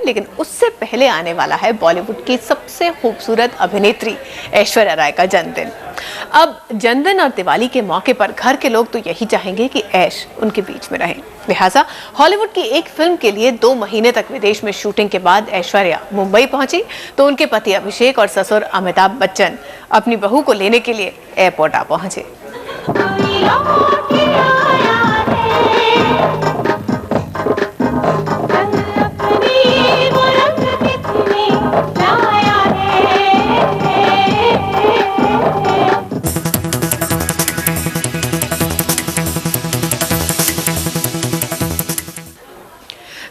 लेकिन उससे पहले आने वाला है बॉलीवुड की सबसे खूबसूरत अभिनेत्री ऐश्वर्या राय का जन्मदिन। अब जन्मदिन और दिवाली के मौके पर घर के लोग तो यही चाहेंगे कि ऐश उनके बीच में रहे। लिहाजा हॉलीवुड की एक फिल्म के लिए 2 महीने तक विदेश में शूटिंग के बाद ऐश्वर्या मुंबई पहुंची तो उनके पति अभिषेक और ससुर अमिताभ बच्चन अपनी बहू को लेने के लिए एयरपोर्ट आ पहुंचे।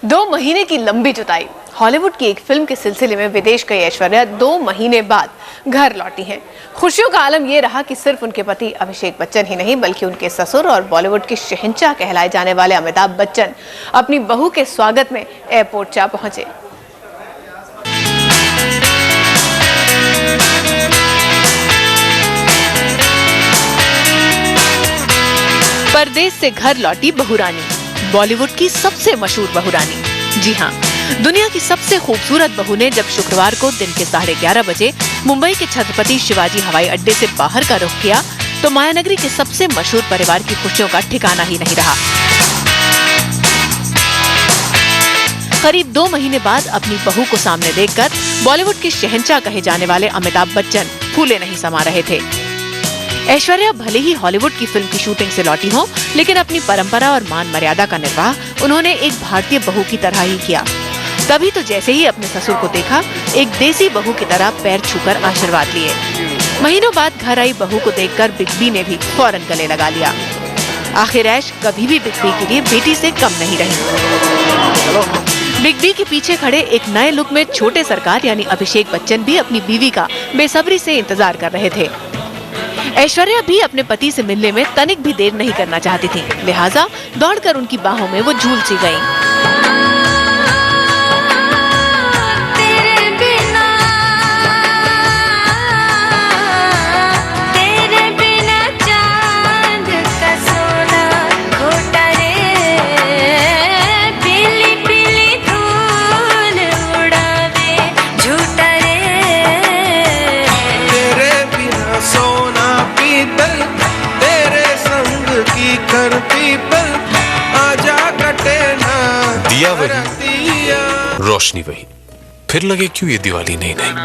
दो महीने की लंबी जुताई। हॉलीवुड की एक फिल्म के सिलसिले में विदेश गई ऐश्वर्या 2 महीने बाद घर लौटी हैं। खुशियों का आलम यह रहा कि सिर्फ उनके पति अभिषेक बच्चन ही नहीं बल्कि उनके ससुर और बॉलीवुड के शहंशाह कहलाए जाने वाले अमिताभ बच्चन अपनी बहू के स्वागत में एयरपोर्ट जा पहुंचे। परदेश से घर लौटी बहू रानी, बॉलीवुड की सबसे मशहूर बहू रानी। जी हाँ, दुनिया की सबसे खूबसूरत बहू ने जब शुक्रवार को दिन के 11:30 बजे मुंबई के छत्रपति शिवाजी हवाई अड्डे से बाहर का रुख किया तो मायानगरी के सबसे मशहूर परिवार की खुशियों का ठिकाना ही नहीं रहा। करीब 2 महीने बाद अपनी बहू को सामने देखकर बॉलीवुड के शहंशाह कहे जाने वाले अमिताभ बच्चन फूले नहीं समा रहे थे। ऐश्वर्या भले ही हॉलीवुड की फिल्म की शूटिंग से लौटी हो, लेकिन अपनी परंपरा और मान मर्यादा का निर्वाह उन्होंने एक भारतीय बहू की तरह ही किया। तभी तो जैसे ही अपने ससुर को देखा, एक देसी बहू की तरह पैर छूकर आशीर्वाद लिए। महीनों बाद घर आई बहू को देखकर बिग बी ने भी फौरन गले लगा लिया। आखिर ऐश कभी भी बिग बी के लिए बेटी से कम नहीं रही। बिग बी के पीछे खड़े एक नए लुक में छोटे सरकार यानी अभिषेक बच्चन भी अपनी बीवी का बेसब्री से इंतजार कर रहे थे। ऐश्वर्या भी अपने पति से मिलने में तनिक भी देर नहीं करना चाहती थी, लिहाजा दौड़कर उनकी बाहों में वो झूल सी गईं। दिया वही, रोशनी वही, फिर लगे क्यों ये दिवाली नहीं।